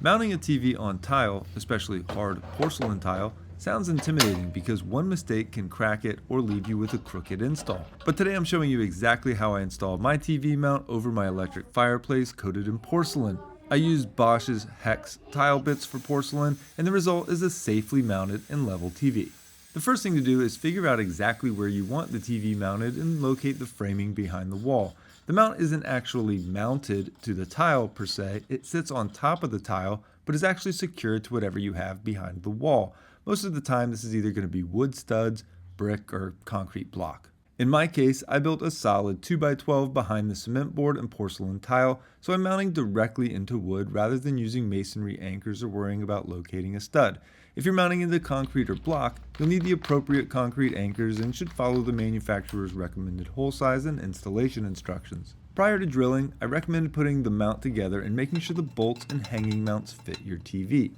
Mounting a TV on tile, especially hard porcelain tile, sounds intimidating because one mistake can crack it or leave you with a crooked install. But today I'm showing you exactly how I installed my TV mount over my electric fireplace coated in porcelain. I used BOSCH's hex tile bits for porcelain, and the result is a safely mounted and level TV. The first thing to do is figure out exactly where you want the TV mounted and locate the framing behind the wall. The mount isn't actually mounted to the tile per se, it sits on top of the tile, but is actually secured to whatever you have behind the wall. Most of the time this is either going to be wood studs, brick, or concrete block. In my case, I built a solid 2x12 behind the cement board and porcelain tile, so I'm mounting directly into wood rather than using masonry anchors or worrying about locating a stud. If you're mounting into concrete or block, you'll need the appropriate concrete anchors and should follow the manufacturer's recommended hole size and installation instructions. Prior to drilling, I recommend putting the mount together and making sure the bolts and hanging mounts fit your TV.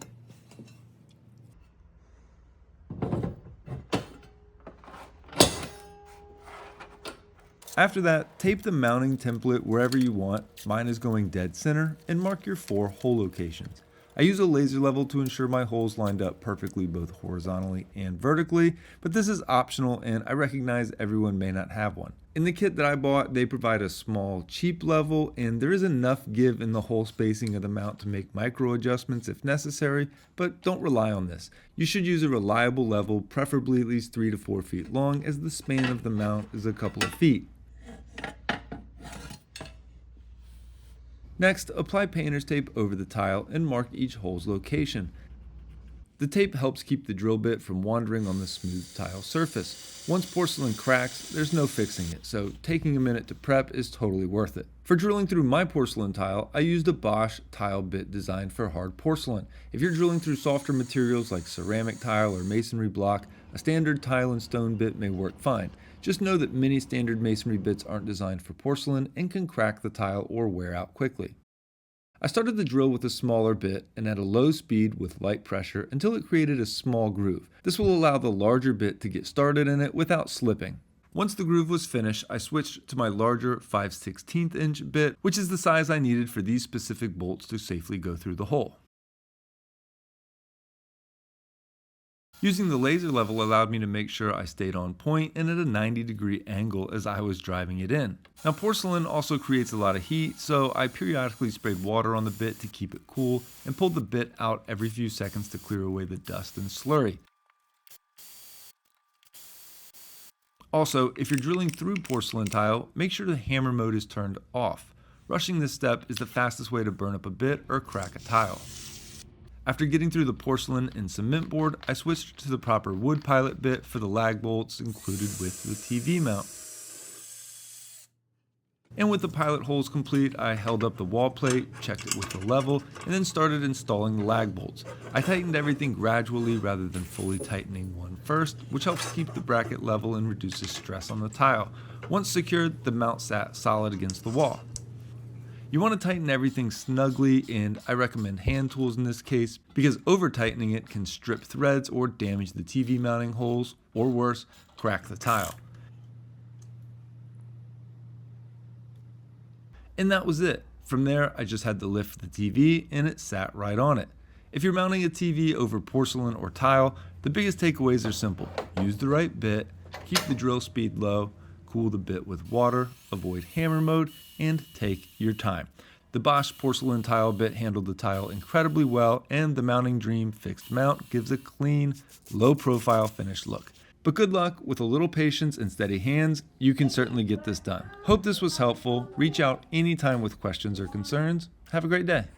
After that, tape the mounting template wherever you want, mine is going dead center, and mark your 4 hole locations. I use a laser level to ensure my holes lined up perfectly both horizontally and vertically, but this is optional and I recognize everyone may not have one. In the kit that I bought, they provide a small, cheap level, and there is enough give in the hole spacing of the mount to make micro adjustments if necessary, but don't rely on this. You should use a reliable level, preferably at least 3 to 4 feet long, as the span of the mount is a couple of feet. Next, apply painter's tape over the tile and mark each hole's location. The tape helps keep the drill bit from wandering on the smooth tile surface. Once porcelain cracks, there's no fixing it, so taking a minute to prep is totally worth it. For drilling through my porcelain tile, I used a BOSCH tile bit designed for hard porcelain. If you're drilling through softer materials like ceramic tile or masonry block, a standard tile and stone bit may work fine. Just know that many standard masonry bits aren't designed for porcelain and can crack the tile or wear out quickly. I started the drill with a smaller bit and at a low speed with light pressure until it created a small groove. This will allow the larger bit to get started in it without slipping. Once the groove was finished, I switched to my larger 5/16 inch bit, which is the size I needed for these specific bolts to safely go through the hole. Using the laser level allowed me to make sure I stayed on point and at a 90-degree angle as I was driving it in. Now porcelain also creates a lot of heat, so I periodically sprayed water on the bit to keep it cool and pulled the bit out every few seconds to clear away the dust and slurry. Also, if you're drilling through porcelain tile, make sure the hammer mode is turned off. Rushing this step is the fastest way to burn up a bit or crack a tile. After getting through the porcelain and cement board, I switched to the proper wood pilot bit for the lag bolts included with the TV mount. And with the pilot holes complete, I held up the wall plate, checked it with the level, and then started installing the lag bolts. I tightened everything gradually rather than fully tightening one first, which helps keep the bracket level and reduces stress on the tile. Once secured, the mount sat solid against the wall. You want to tighten everything snugly, and I recommend hand tools in this case because over tightening it can strip threads or damage the TV mounting holes, or worse, crack the tile. And that was it. From there, I just had to lift the TV and it sat right on it. If you're mounting a TV over porcelain or tile, the biggest takeaways are simple. Use the right bit, keep the drill speed low, cool the bit with water, avoid hammer mode, and take your time. The BOSCH porcelain tile bit handled the tile incredibly well, and the Mounting Dream fixed mount gives a clean, low-profile finished look. But good luck, with a little patience and steady hands, you can certainly get this done. Hope this was helpful. Reach out anytime with questions or concerns. Have a great day.